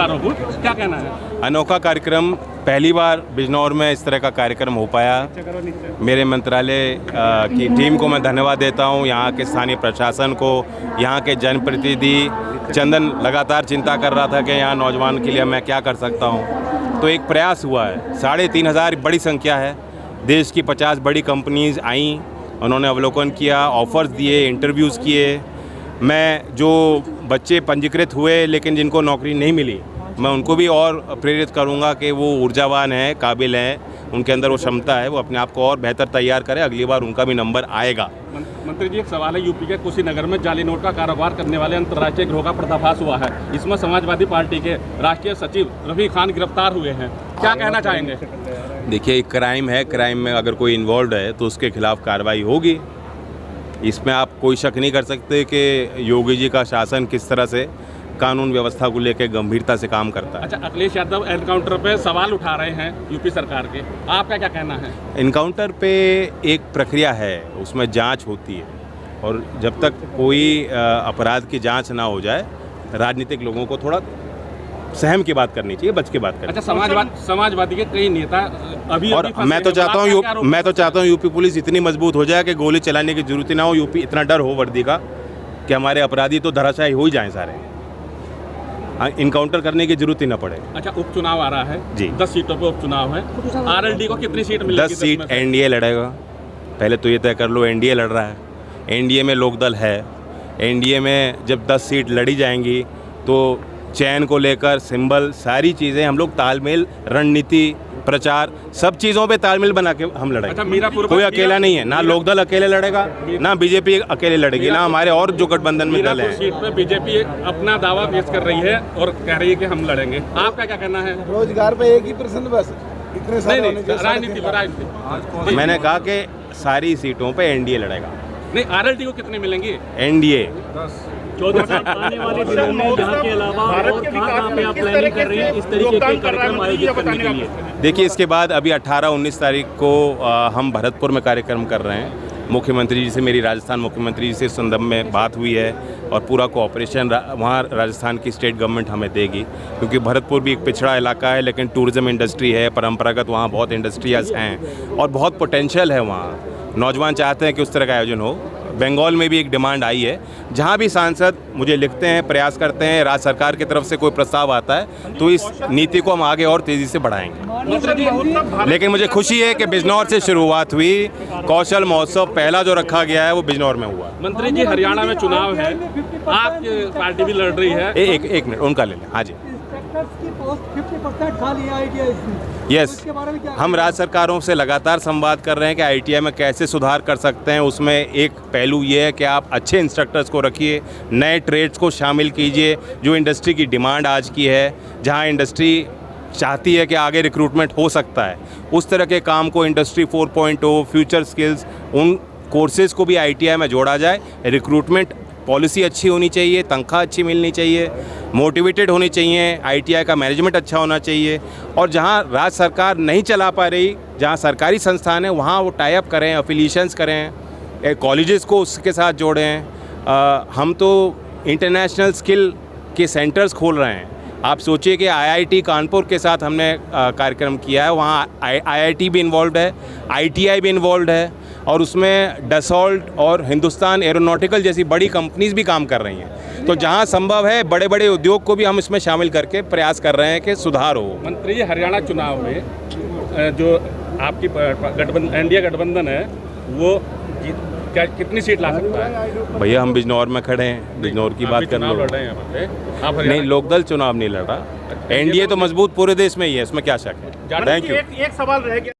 बेरोजगारों को, क्या कहना है? अनोखा कार्यक्रम, पहली बार बिजनौर में इस तरह का कार्यक्रम हो पाया। मेरे मंत्रालय की टीम को मैं धन्यवाद देता हूँ, यहाँ के स्थानीय प्रशासन को, यहाँ के जनप्रतिनिधि। चंदन लगातार चिंता कर रहा था कि यहाँ नौजवान के लिए मैं क्या कर सकता हूँ, तो एक प्रयास हुआ है। 3500 बड़ी संख्या है, देश की 50 बड़ी कंपनीज आईं, उन्होंने अवलोकन किया, ऑफर्स दिए, इंटरव्यूज़ किए। मैं जो बच्चे पंजीकृत हुए लेकिन जिनको नौकरी नहीं मिली, मैं उनको भी और प्रेरित करूंगा कि वो ऊर्जावान हैं, काबिल हैं, उनके अंदर वो क्षमता है, वो अपने आप को और बेहतर तैयार करें, अगली बार उनका भी नंबर आएगा। मंत्री जी, एक सवाल है, यूपी के कुशीनगर में जाली नोट का कारोबार करने वाले अंतर्राष्ट्रीय गिरोह का पर्दाफाश हुआ है। इसमें समाजवादी पार्टी के राष्ट्रीय सचिव रफी खान गिरफ्तार हुए हैं, क्या कहना चाहेंगे? देखिए, एक क्राइम है, क्राइम में अगर कोई इन्वॉल्व है तो उसके खिलाफ कार्रवाई होगी। इसमें आप कोई शक नहीं कर सकते कि योगी जी का शासन किस तरह से कानून व्यवस्था को लेकर गंभीरता से काम करता है। अच्छा, अखिलेश यादव एनकाउंटर पे सवाल उठा रहे हैं यूपी सरकार के, आपका क्या कहना है? एनकाउंटर पे एक प्रक्रिया है, उसमें जांच होती है, और जब तक कोई अपराध की जांच ना हो जाए, राजनीतिक लोगों को थोड़ा सहम की बात करनी चाहिए, बच के बात करनी। अच्छा, समाजवादी के कई नेता अभी और मैं तो चाहता हूँ यूपी पुलिस इतनी मजबूत हो जाए कि गोली चलाने की जरूरत ही ना हो, यूपी इतना डर हो वर्दी का कि हमारे अपराधी तो धराशायी हो ही जाएं सारे, इनकाउंटर करने की जरूरत ही ना पड़े। अच्छा, उपचुनाव आ रहा है जी, 10 सीटों पे उपचुनाव है, आरएलडी को कितनी सीट मिलेगी? 10 सीट एनडीए लड़ेगा। पहले तो ये तय कर लो, एनडीए लड़ रहा है, एनडीए में लोकदल है। एनडीए में जब 10 सीट लड़ी जाएंगी तो चयन को लेकर सिंबल, सारी चीज़ें हम लोग तालमेल, रणनीति, प्रचार, सब चीज़ों पे तालमेल बना के हम लड़ेंगे। अच्छा, मीरापुर कोई अकेला नहीं है, ना लोकदल अकेले लड़ेगा, ना बीजेपी अकेले लड़ेगी, ना हमारे और जो गठबंधन में दल है। सीट पे बीजेपी अपना दावा पेश कर रही है और कह रही है कि हम लड़ेंगे, आपका क्या कहना है? रोजगार पे एक ही प्रश्न बस, इतने सारे राजनीति। मैंने कहा कि सारी सीटों पे एनडीए लड़ेगा। नहीं, आरएलडी को कितने मिलेंगे? एनडीए 14 साल आने वाले दिनों में यहाँ के अलावा और कहाँ पे आप प्लानिंग कर रहे हैं इस तरीके के कार्यक्रम आयोजित करने के लिए? देखिए, इसके बाद अभी 18-19 तारीख को हम भरतपुर में कार्यक्रम कर रहे हैं। मुख्यमंत्री जी से मेरी राजस्थान मुख्यमंत्री जी से इस संदर्भ में बात हुई है और पूरा कोऑपरेशन वहाँ राजस्थान की स्टेट गवर्नमेंट हमें देगी, क्योंकि भरतपुर भी एक पिछड़ा इलाका है, लेकिन टूरिज़्म इंडस्ट्री है, परंपरागत वहाँ बहुत इंडस्ट्रियाज हैं और बहुत पोटेंशियल है वहाँ। नौजवान चाहते हैं कि उस तरह का आयोजन हो। बंगाल में भी एक डिमांड आई है, जहाँ भी सांसद मुझे लिखते हैं, प्रयास करते हैं, राज्य सरकार की तरफ से कोई प्रस्ताव आता है तो इस नीति को हम आगे और तेज़ी से बढ़ाएंगे। लेकिन मुझे खुशी है कि बिजनौर से शुरुआत हुई, कौशल महोत्सव पहला जो रखा गया है वो बिजनौर में हुआ। मंत्री जी, हरियाणा में चुनाव है, आपकी पार्टी भी लड़ रही है। एक मिनट उनका ले लें। हाँ जी, यस, हम राज्य सरकारों से लगातार संवाद कर रहे हैं कि आईटीआई में कैसे सुधार कर सकते हैं। उसमें एक पहलू ये है कि आप अच्छे इंस्ट्रक्टर्स को रखिए, नए ट्रेड्स को शामिल कीजिए, जो इंडस्ट्री की डिमांड आज की है, जहां इंडस्ट्री चाहती है कि आगे रिक्रूटमेंट हो सकता है, उस तरह के काम को इंडस्ट्री 4.0, फ्यूचर स्किल्स, उन कोर्सेज़ को भी आईटीआई में जोड़ा जाए। रिक्रूटमेंट पॉलिसी अच्छी होनी चाहिए, तनख्वाह अच्छी मिलनी चाहिए, मोटिवेटेड होनी चाहिए, आईटीआई का मैनेजमेंट अच्छा होना चाहिए, और जहां राज्य सरकार नहीं चला पा रही, जहां सरकारी संस्थान है, वहां वो टाई अप करें, अफिलिएशंस करें, कॉलेजेस को उसके साथ जोड़ें। हम तो इंटरनेशनल स्किल के सेंटर्स खोल रहे हैं। आप सोचिए कि आईआईटी कानपुर के साथ हमने कार्यक्रम किया है, वहाँ आईआईटी भी इन्वॉल्व है, आईटीआई भी इन्वॉल्व है, और उसमें डसॉल्ट और हिंदुस्तान एरोनॉटिकल जैसी बड़ी कंपनीज भी काम कर रही हैं। तो जहां संभव है बड़े बड़े उद्योग को भी हम इसमें शामिल करके प्रयास कर रहे हैं कि सुधार हो। मंत्री जी, हरियाणा चुनाव में जो आपकी एनडीए गठबंधन है वो क्या कितनी सीट ला सकता है? भैया, हम बिजनौर में खड़े हैं, बिजनौर की बात कर लो। नहीं, लोकदल चुनाव नहीं लड़ रहा, एनडीए तो मजबूत पूरे देश में ही है, इसमें क्या शक है। Thank you. एक सवाल रह गया।